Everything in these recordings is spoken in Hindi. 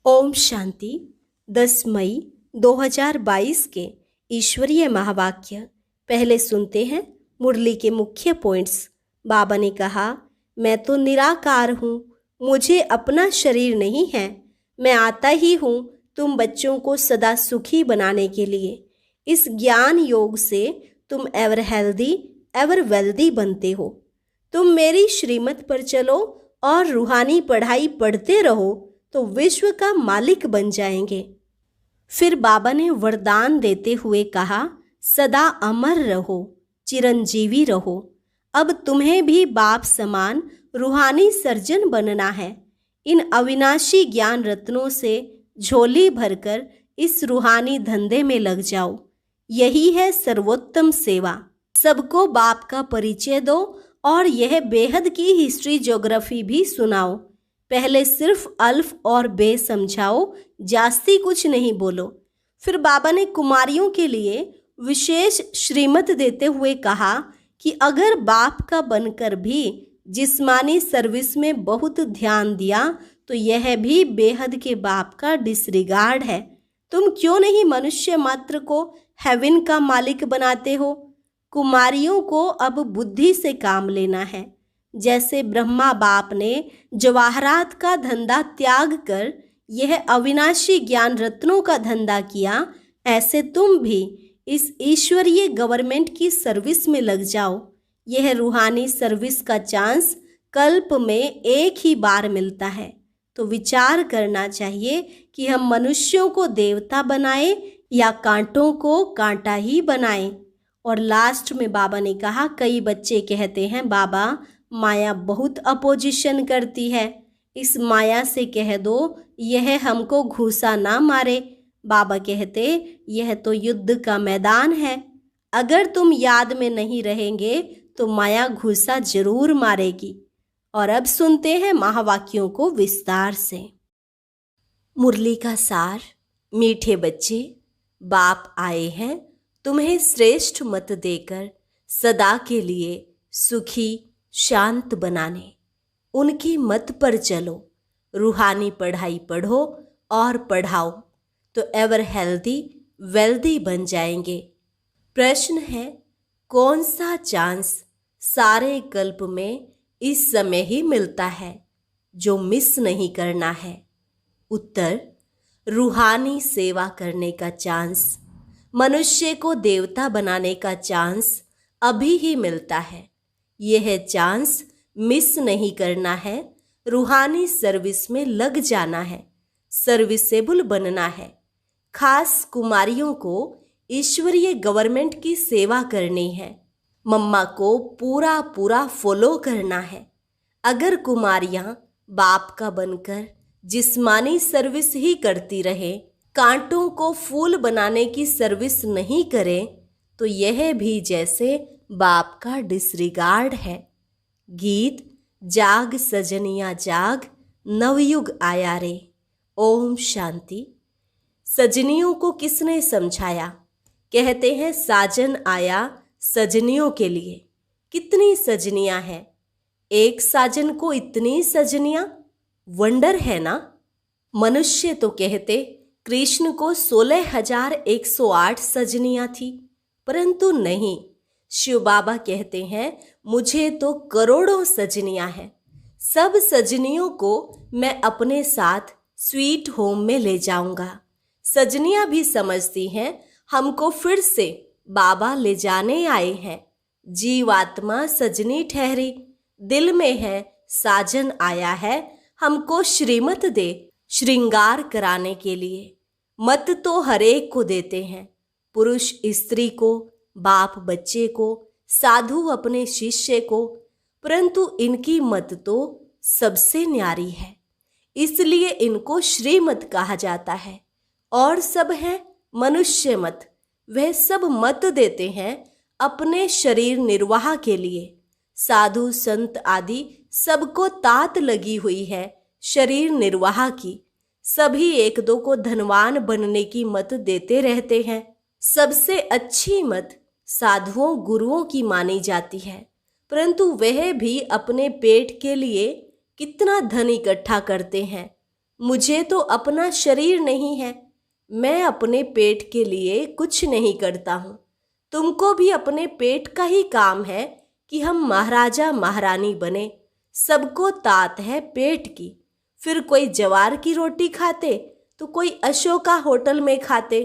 ओम शांति। 10 मई 2022 के ईश्वरीय महावाक्य पहले सुनते हैं। मुरली के मुख्य पॉइंट्स। बाबा ने कहा, मैं तो निराकार हूँ, मुझे अपना शरीर नहीं है। मैं आता ही हूँ तुम बच्चों को सदा सुखी बनाने के लिए। इस ज्ञान योग से तुम एवर हेल्दी एवर वेल्दी बनते हो। तुम मेरी श्रीमत पर चलो और रूहानी पढ़ाई पढ़ते रहो तो विश्व का मालिक बन जाएंगे। फिर बाबा ने वरदान देते हुए कहा, सदा अमर रहो, चिरंजीवी रहो। अब तुम्हें भी बाप समान रूहानी सर्जन बनना है। इन अविनाशी ज्ञान रत्नों से झोली भरकर इस रूहानी धंधे में लग जाओ। यही है सर्वोत्तम सेवा। सबको बाप का परिचय दो और यह बेहद की हिस्ट्री ज्योग्राफी भी सुनाओ। पहले सिर्फ अल्फ और बे समझाओ, जास्ती कुछ नहीं बोलो। फिर बाबा ने कुमारियों के लिए विशेष श्रीमत देते हुए कहा कि अगर बाप का बनकर भी जिस्मानी सर्विस में बहुत ध्यान दिया तो यह भी बेहद के बाप का डिसरिगार्ड है। तुम क्यों नहीं मनुष्य मात्र को हेवन का मालिक बनाते हो? कुमारियों को अब बुद्धि से काम लेना है। जैसे ब्रह्मा बाप ने जवाहरात का धंधा त्याग कर यह अविनाशी ज्ञान रत्नों का धंधा किया, ऐसे तुम भी इस ईश्वरीय गवर्नमेंट की सर्विस में लग जाओ। यह रूहानी सर्विस का चांस कल्प में एक ही बार मिलता है, तो विचार करना चाहिए कि हम मनुष्यों को देवता बनाएं या कांटों को कांटा ही बनाएं। और लास्ट में बाबा ने कहा, कई बच्चे कहते हैं बाबा माया बहुत अपोजिशन करती है, इस माया से कह दो यह हमको घूसा ना मारे। बाबा कहते, यह तो युद्ध का मैदान है। अगर तुम याद में नहीं रहेंगे तो माया घूसा जरूर मारेगी। और अब सुनते हैं महावाक्यों को विस्तार से। मुरली का सार। मीठे बच्चे, बाप आए हैं तुम्हें श्रेष्ठ मत देकर सदा के लिए सुखी शांत बनाने। उनकी मत पर चलो, रूहानी पढ़ाई पढ़ो और पढ़ाओ तो एवर हेल्दी वेल्दी बन जाएंगे। प्रश्न है, कौन सा चांस सारे कल्प में इस समय ही मिलता है जो मिस नहीं करना है? उत्तर, रूहानी सेवा करने का चांस, मनुष्य को देवता बनाने का चांस अभी ही मिलता है। यह चांस मिस नहीं करना है। रूहानी सर्विस में लग जाना है, सर्विसेबल बनना है। खास कुमारियों को ईश्वरीय गवर्नमेंट की सेवा करनी है। मम्मा को पूरा पूरा फॉलो करना है। अगर कुमारियां बाप का बनकर जिस्मानी सर्विस ही करती रहे, कांटों को फूल बनाने की सर्विस नहीं करें, तो यह भी जैसे बाप का डिसरिगार्ड है। गीत, जाग सजनिया जाग, नवयुग आया रे। ओम शांति। सजनियों को किसने समझाया? कहते हैं साजन आया सजनियों के लिए। कितनी सजनियां हैं? एक साजन को इतनी सजनियां, वंडर है ना। मनुष्य तो कहते कृष्ण को 16,108 सजनियां थी, परंतु नहीं। शिव बाबा कहते हैं मुझे तो करोड़ों सजनियां हैं। सब सजनियों को मैं अपने साथ स्वीट होम में ले जाऊंगा। सजनियां भी समझती हैं हमको फिर से बाबा ले जाने आए हैं। जीवात्मा सजनी ठहरी, दिल में है साजन आया है हमको श्रीमत दे श्रृंगार कराने के लिए। मत तो हरेक को देते हैं, पुरुष स्त्री को, बाप बच्चे को, साधु अपने शिष्य को, परंतु इनकी मत तो सबसे न्यारी है, इसलिए इनको श्रीमत कहा जाता है। और सब है मनुष्य मत। वह सब मत देते हैं अपने शरीर निर्वाह के लिए। साधु संत आदि सबको तात लगी हुई है शरीर निर्वाह की। सभी एक दो को धनवान बनने की मत देते रहते हैं। सबसे अच्छी मत साधुओं गुरुओं की मानी जाती है, परंतु वह भी अपने पेट के लिए कितना धन इकट्ठा करते हैं। मुझे तो अपना शरीर नहीं है, मैं अपने पेट के लिए कुछ नहीं करता हूँ। तुमको भी अपने पेट का ही काम है कि हम महाराजा महारानी बने। सबको तात है पेट की। फिर कोई जवार की रोटी खाते तो कोई अशोका होटल में खाते।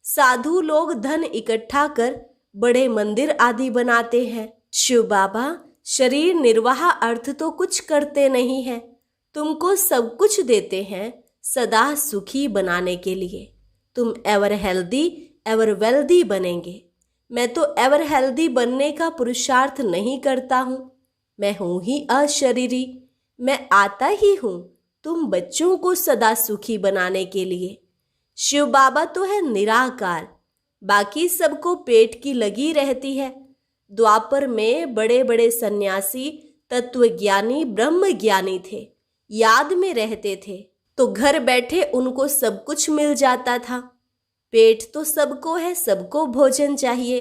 साधु लोग धन इकट्ठा कर बड़े मंदिर आदि बनाते हैं। शिव बाबा, शरीर निर्वाह अर्थ तो कुछ करते नहीं हैं, तुमको सब कुछ देते हैं सदा सुखी बनाने के लिए। तुम एवर हेल्दी एवर वेल्दी बनेंगे। मैं तो एवर हेल्दी बनने का पुरुषार्थ नहीं करता हूँ। मैं हूँ ही अशरीरी। मैं आता ही हूँ तुम बच्चों को सदा सुखी बनाने के लिए। शिव बाबा तो है निराकार, बाकी सबको पेट की लगी रहती है। द्वापर में बड़े बड़े सन्यासी तत्वज्ञानी ब्रह्म ज्ञानी थे, याद में रहते थे तो घर बैठे उनको सब कुछ मिल जाता था। पेट तो सबको है, सबको भोजन चाहिए,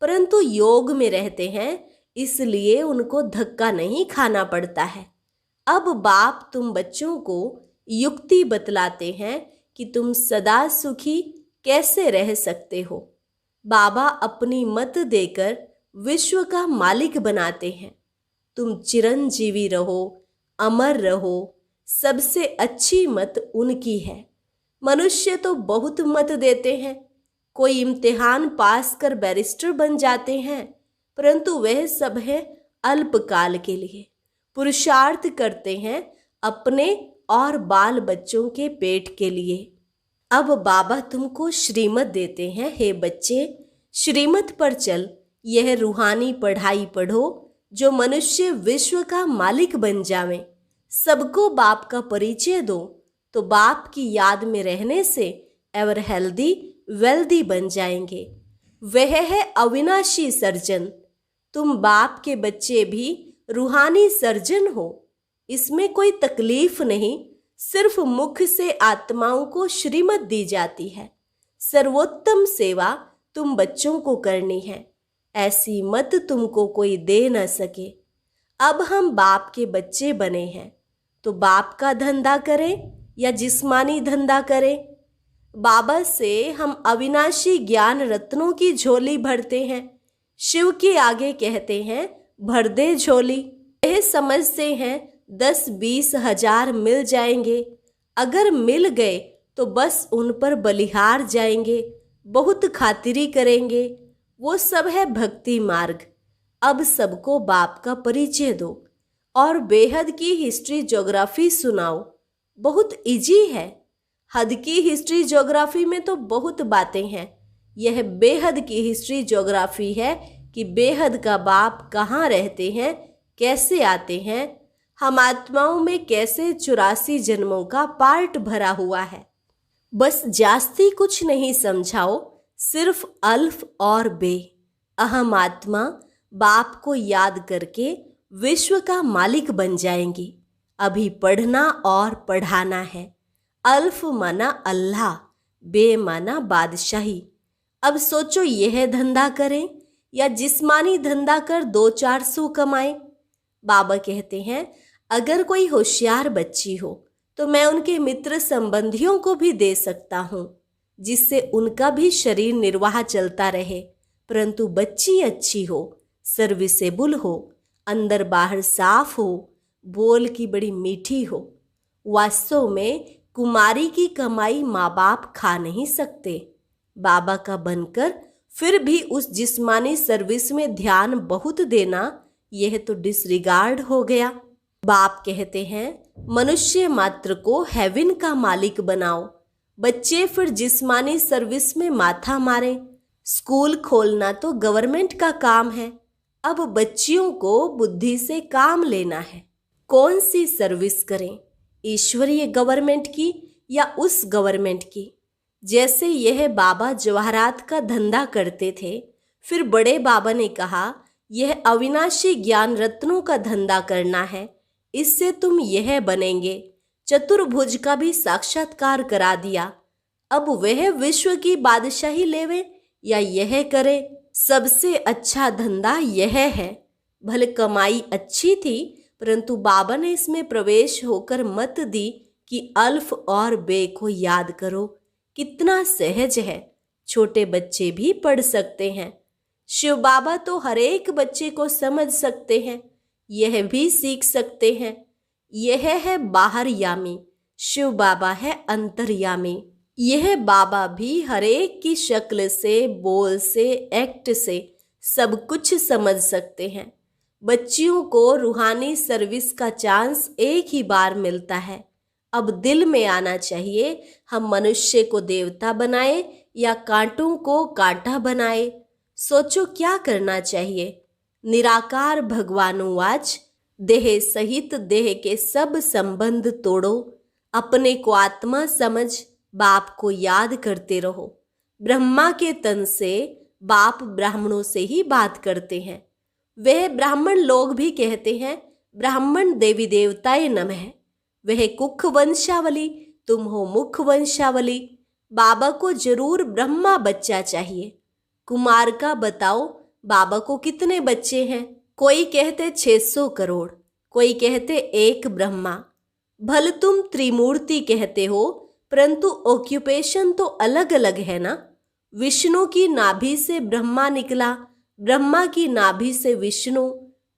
परंतु योग में रहते हैं इसलिए उनको धक्का नहीं खाना पड़ता है। अब बाप तुम बच्चों को युक्ति बतलाते हैं कि तुम सदा सुखी कैसे रह सकते हो। बाबा अपनी मत देकर विश्व का मालिक बनाते हैं। तुम चिरंजीवी रहो, अमर रहो। सबसे अच्छी मत उनकी है। मनुष्य तो बहुत मत देते हैं। कोई इम्तिहान पास कर बैरिस्टर बन जाते हैं, परंतु वह सब है अल्पकाल के लिए। पुरुषार्थ करते हैं अपने और बाल बच्चों के पेट के लिए। अब बाबा तुमको श्रीमत देते हैं, हे बच्चे, श्रीमत पर चल। यह रूहानी पढ़ाई पढ़ो जो मनुष्य विश्व का मालिक बन जावे। सबको बाप का परिचय दो तो बाप की याद में रहने से एवर हेल्दी वेल्दी बन जाएंगे। वह है अविनाशी सर्जन। तुम बाप के बच्चे भी रूहानी सर्जन हो, इसमें कोई तकलीफ नहीं। सिर्फ मुख से आत्माओं को श्रीमत दी जाती है। सर्वोत्तम सेवा तुम बच्चों को करनी है, ऐसी मत तुमको कोई दे न सके। अब हम बाप के बच्चे बने हैं तो बाप का धंधा करें या जिस्मानी धंधा करें। बाबा से हम अविनाशी ज्ञान रत्नों की झोली भरते हैं। शिव के आगे कहते हैं भर दे झोली। यह समझते हैं 10-20 हजार मिल जाएंगे। अगर मिल गए तो बस उन पर बलिहार जाएंगे, बहुत खातिरी करेंगे। वो सब है भक्ति मार्ग। अब सबको बाप का परिचय दो और बेहद की हिस्ट्री ज्योग्राफी सुनाओ। बहुत इजी है। हद की हिस्ट्री ज्योग्राफी में तो बहुत बातें हैं। यह बेहद की हिस्ट्री ज्योग्राफी है कि बेहद का बाप कहाँ रहते हैं, कैसे आते हैं, हम आत्माओं में कैसे 84 जन्मों का पार्ट भरा हुआ है। बस जास्ती कुछ नहीं समझाओ, सिर्फ अल्फ और बे। अहम आत्मा बाप को याद करके विश्व का मालिक बन जाएंगी। अभी पढ़ना और पढ़ाना है। अल्फ माना अल्लाह, बे माना बादशाही। अब सोचो यह धंधा करें या जिस्मानी धंधा कर 200-400 कमाएं। बाबा कहते हैं अगर कोई होशियार बच्ची हो तो मैं उनके मित्र संबंधियों को भी दे सकता हूँ, जिससे उनका भी शरीर निर्वाह चलता रहे, परंतु बच्ची अच्छी हो, सर्विसेबल हो, अंदर बाहर साफ हो, बोल की बड़ी मीठी हो। वास्तव में कुमारी की कमाई माँ बाप खा नहीं सकते। बाबा का बनकर फिर भी उस जिस्मानी सर्विस में ध्यान बहुत देना, यह तो डिसरिगार्ड हो गया। बाप कहते हैं मनुष्य मात्र को हेवन का मालिक बनाओ। बच्चे फिर जिस्मानी सर्विस में माथा मारे। स्कूल खोलना तो गवर्नमेंट का काम है। अब बच्चियों को बुद्धि से काम लेना है। कौन सी सर्विस करें, ईश्वरीय गवर्नमेंट की या उस गवर्नमेंट की? जैसे यह बाबा जवाहरात का धंधा करते थे, फिर बड़े बाबा ने कहा यह अविनाशी ज्ञान रत्नों का धंधा करना है, इससे तुम यह बनेंगे। चतुर्भुज का भी साक्षात्कार करा दिया। अब वह विश्व की बादशाही लेवे या यह करे? सबसे अच्छा धंधा यह है। भले कमाई अच्छी थी, परंतु बाबा ने इसमें प्रवेश होकर मत दी कि अल्फ और बे को याद करो। कितना सहज है, छोटे बच्चे भी पढ़ सकते हैं। शिव बाबा तो हर एक बच्चे को समझ सकते हैं, यह भी सीख सकते हैं। यह है बाहरयामी, शिव बाबा है अंतर्यामी। यह बाबा भी हर एक की शक्ल से, बोल से, एक्ट से सब कुछ समझ सकते हैं। बच्चियों को रूहानी सर्विस का चांस एक ही बार मिलता है। अब दिल में आना चाहिए, हम मनुष्य को देवता बनाए या कांटों को कांटा बनाए। सोचो क्या करना चाहिए। निराकार भगवानुवाच, देह सहित देह के सब संबंध तोड़ो, अपने को आत्मा समझ बाप को याद करते रहो। ब्रह्मा के तन से बाप ब्राह्मणों से ही बात करते हैं। वह ब्राह्मण लोग भी कहते हैं ब्राह्मण देवी देवताए नमः। वह कुख वंशावली, तुम हो मुख वंशावली। बाबा को जरूर ब्रह्मा बच्चा चाहिए। कुमार का बताओ, बाबा को कितने बच्चे हैं? कोई कहते 600 करोड़, कोई कहते एक ब्रह्मा। भल तुम त्रिमूर्ति कहते हो, परंतु ऑक्यूपेशन तो अलग अलग है ना। विष्णु की नाभि से ब्रह्मा निकला, ब्रह्मा की नाभि से विष्णु,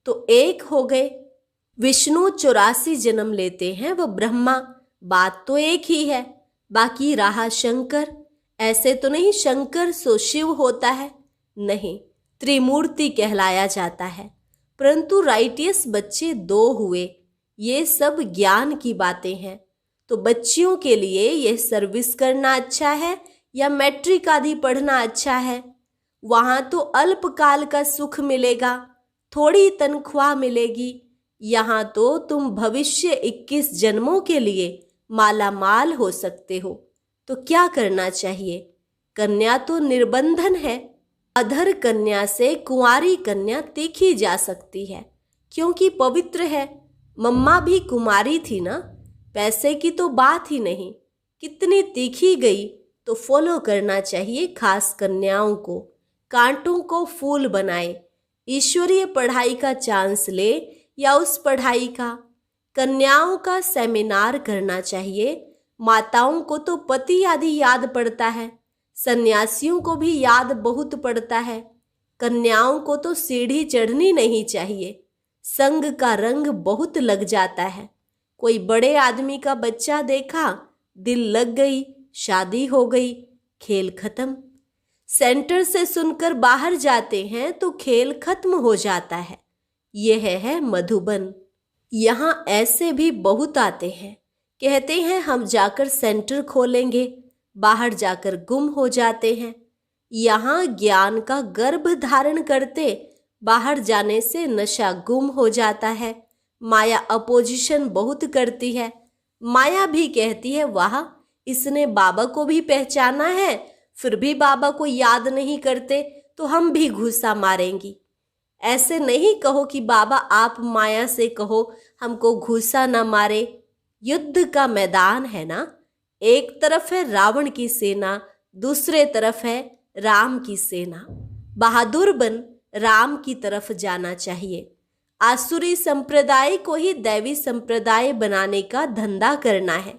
तो एक हो गए। विष्णु 84 जन्म लेते हैं, वह ब्रह्मा, बात तो एक ही है। बाकी रहा शंकर, ऐसे तो नहीं शंकर सो शिव होता है, नहीं, त्रिमूर्ति कहलाया जाता है। परंतु राइटियस बच्चे 2 हुए। ये सब ज्ञान की बातें हैं। तो बच्चियों के लिए यह सर्विस करना अच्छा है या मैट्रिक आदि पढ़ना अच्छा है? वहां तो अल्पकाल का सुख मिलेगा, थोड़ी तनख्वाह मिलेगी। यहाँ तो तुम भविष्य 21 जन्मों के लिए माला माल हो सकते हो। तो क्या करना चाहिए? कन्या तो निर्बंधन है। अधर कन्या से कुंवारी कन्या तीखी जा सकती है, क्योंकि पवित्र है। मम्मा भी कुमारी थी ना, पैसे की तो बात ही नहीं। कितनी तीखी गई तो फॉलो करना चाहिए खास कन्याओं को। कांटों को फूल बनाए। ईश्वरीय पढ़ाई का चांस ले या उस पढ़ाई का। कन्याओं का सेमिनार करना चाहिए। माताओं को तो पति आदि याद पड़ता है, सन्यासियों को भी याद बहुत पड़ता है। कन्याओं को तो सीढ़ी चढ़नी नहीं चाहिए, संग का रंग बहुत लग जाता है। कोई बड़े आदमी का बच्चा देखा, दिल लग गई, शादी हो गई, खेल खत्म। सेंटर से सुनकर बाहर जाते हैं तो खेल खत्म हो जाता है। यह है मधुबन। यहाँ ऐसे भी बहुत आते हैं, कहते हैं हम जाकर सेंटर खोलेंगे, बाहर जाकर गुम हो जाते हैं। यहाँ ज्ञान का गर्भ धारण करते, बाहर जाने से नशा गुम हो जाता है। माया अपोजिशन बहुत करती है। माया भी कहती है वाह, इसने बाबा को भी पहचाना है, फिर भी बाबा को याद नहीं करते, तो हम भी घुसा मारेंगी। ऐसे नहीं कहो कि बाबा आप माया से कहो हमको घुसा न मारे। युद्ध का मैदान है ना, एक तरफ है रावण की सेना, दूसरे तरफ है राम की सेना। बहादुर बन राम की तरफ जाना चाहिए। आसुरी संप्रदाय को ही दैवी संप्रदाय बनाने का धंधा करना है।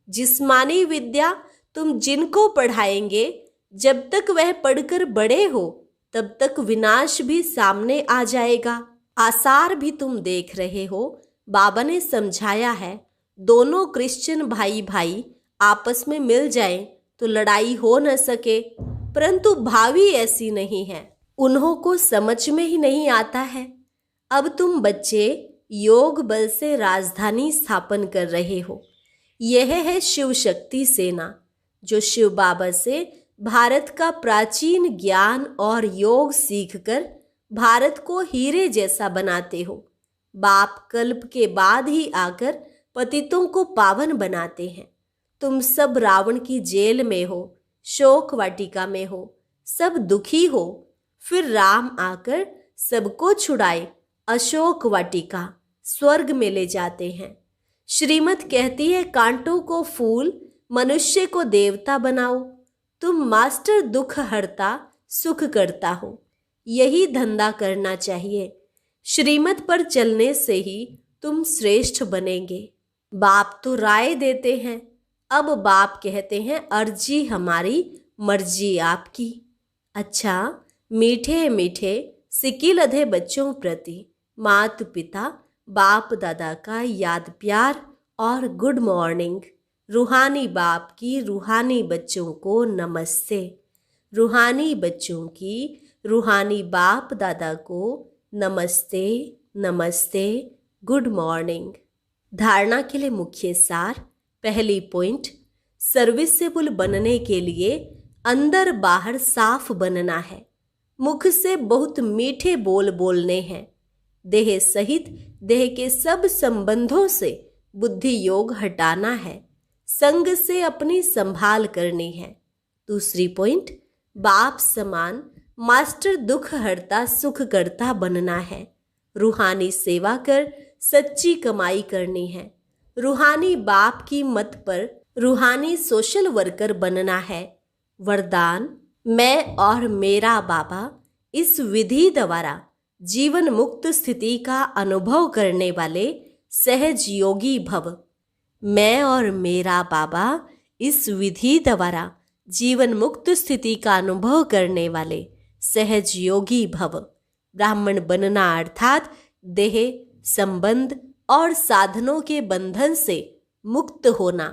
जिस्मानी विद्या तुम जिनको पढ़ाएंगे, जब तक वह पढ़कर बड़े हो तब तक विनाश भी सामने आ जाएगा। आसार भी तुम देख रहे हो। बाबा ने समझाया है, दोनों क्रिश्चियन भाई भाई आपस में मिल जाएं तो लड़ाई हो न सके, परंतु भावी ऐसी नहीं है, उन्हों को समझ में ही नहीं आता है। अब तुम बच्चे योग बल से राजधानी स्थापन कर रहे हो। यह है शिव शक्ति सेना, जो शिव बाबा से भारत का प्राचीन ज्ञान और योग सीखकर भारत को हीरे जैसा बनाते हो। बाप कल्प के बाद ही आकर पतितों को पावन बनाते हैं। तुम सब रावण की जेल में हो, शोक वाटिका में हो, सब दुखी हो, फिर राम आकर सबको छुड़ाए अशोक वाटिका स्वर्ग में ले जाते हैं। श्रीमत कहती है कांटों को फूल, मनुष्य को देवता बनाओ। तुम मास्टर दुख हरता सुख करता हो, यही धंधा करना चाहिए। श्रीमत पर चलने से ही तुम श्रेष्ठ बनेंगे। बाप तो राय देते हैं, अब बाप कहते हैं अर्जी हमारी मर्जी आपकी। अच्छा, मीठे मीठे सिक्की लधे बच्चों प्रति माता पिता बाप दादा का याद प्यार और गुड मॉर्निंग। रूहानी बाप की रूहानी बच्चों को नमस्ते। रूहानी बच्चों की रूहानी बाप दादा को नमस्ते नमस्ते, गुड मॉर्निंग। धारणा के लिए मुख्य सार। पहली पॉइंट, सर्विसेबल बनने के लिए अंदर बाहर साफ बनना है। मुख से बहुत मीठे बोल बोलने हैं। देह सहित देह के सब संबंधों से बुद्धि योग हटाना है। संग से अपनी संभाल करनी है। दूसरी पॉइंट, बाप समान मास्टर दुख हरता सुख करता बनना है। रूहानी सेवा कर सच्ची कमाई करनी है। रूहानी बाप की मत पर रूहानी सोशल वर्कर बनना है। वरदान, मैं और मेरा बाबा इस विधि द्वारा जीवन मुक्त स्थिति का अनुभव करने वाले सहज योगी भव। मैं और मेरा बाबा इस विधि द्वारा जीवन मुक्त स्थिति का अनुभव करने वाले सहज योगी भव। ब्राह्मण बनना अर्थात देह, संबंध और साधनों के बंधन से मुक्त होना।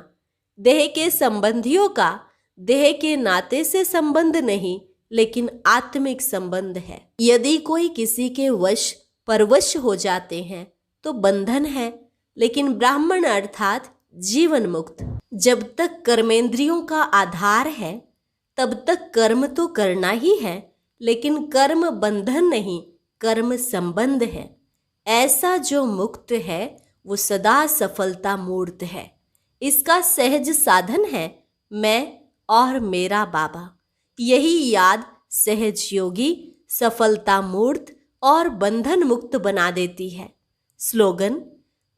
देह के संबंधियों का देह के नाते से संबंध नहीं, लेकिन आत्मिक संबंध है। यदि कोई किसी के वश परवश हो जाते हैं तो बंधन है, लेकिन ब्राह्मण अर्थात जीवन मुक्त। जब तक कर्मेंद्रियों का आधार है तब तक कर्म तो करना ही है, लेकिन कर्म बंधन नहीं, कर्म संबंध है। ऐसा जो मुक्त है वो सदा सफलता मूर्त है। इसका सहज साधन है मैं और मेरा बाबा। यही याद सहज योगी सफलता मूर्त और बंधन मुक्त बना देती है। स्लोगन,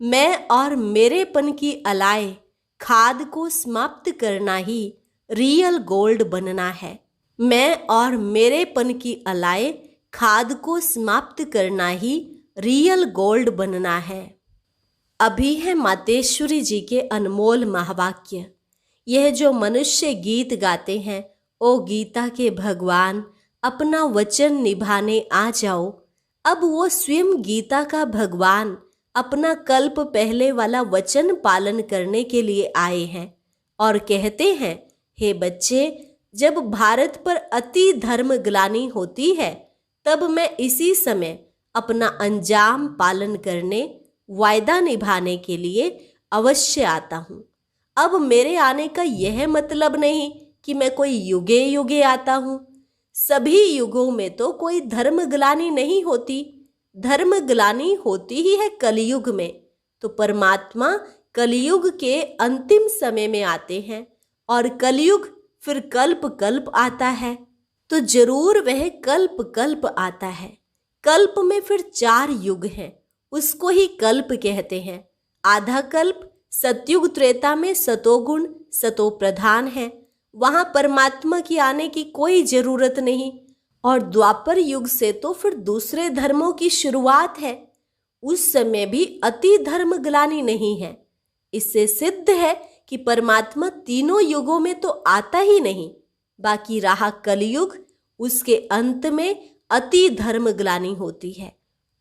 मैं और मेरेपन की अलाए खाद को समाप्त करना ही रियल गोल्ड बनना है। मैं और मेरेपन की अलाए खाद को समाप्त करना ही रियल गोल्ड बनना है। अभी है मातेश्वरी जी के अनमोल महावाक्य। यह जो मनुष्य गीत गाते हैं, ओ गीता के भगवान अपना वचन निभाने आ जाओ। अब वो स्वयं गीता का भगवान अपना कल्प पहले वाला वचन पालन करने के लिए आए हैं और कहते हैं, हे बच्चे, जब भारत पर अति धर्म ग्लानि होती है तब मैं इसी समय अपना अंजाम पालन करने, वायदा निभाने के लिए अवश्य आता हूँ। अब मेरे आने का यह मतलब नहीं कि मैं कोई युगे युगे आता हूँ। सभी युगों में तो कोई धर्म ग्लानि नहीं होती। धर्म ग्लानि होती ही है कलयुग में। तो परमात्मा कलयुग के अंतिम समय में आते हैं और कलयुग फिर कल्प कल्प आता है। तो जरूर वह कल्प कल्प आता है। कल्प में फिर 4 युग हैं, उसको ही कल्प कहते हैं। आधा कल्प सतयुग त्रेता में सतोगुण सतो प्रधान है, वहां परमात्मा की आने की कोई जरूरत नहीं। और द्वापर युग से तो फिर दूसरे धर्मों की शुरुआत है। उस समय भी अति धर्म ग्लानि नहीं है। इससे सिद्ध है कि परमात्मा तीनों युगों में तो आता ही नहीं। बाकी रहा कलयुग, उसके अंत में अति धर्म ग्लानि होती है।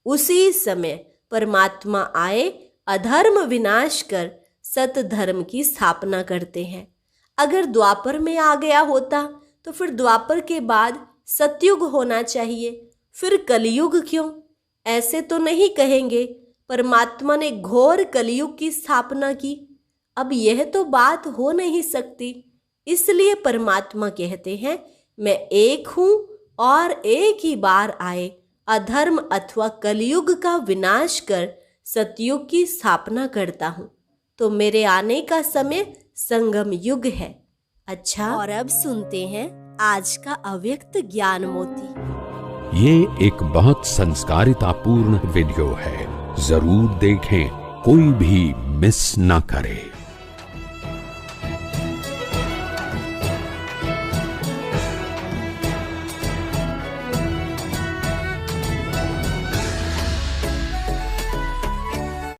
उसी समय परमात्मा आए, अधर्म विनाश कर सत धर्म की स्थापना करते हैं। अगर द्वापर में आ गया होता तो फिर द्वापर के बाद सतयुग होना चाहिए, फिर कलयुग क्यों? ऐसे तो नहीं कहेंगे परमात्मा ने घोर कलयुग की स्थापना की। अब यह तो बात हो नहीं सकती। इसलिए परमात्मा कहते हैं, मैं एक हूं और एक ही बार आए अधर्म अथवा कलयुग का विनाश कर सतयुग की स्थापना करता हूं। तो मेरे आने का समय संगम युग है। अच्छा, और अब सुनते हैं आज का अव्यक्त ज्ञान मोती। ये एक बहुत संस्कारितापूर्ण वीडियो है, जरूर देखें, कोई भी मिस ना करे।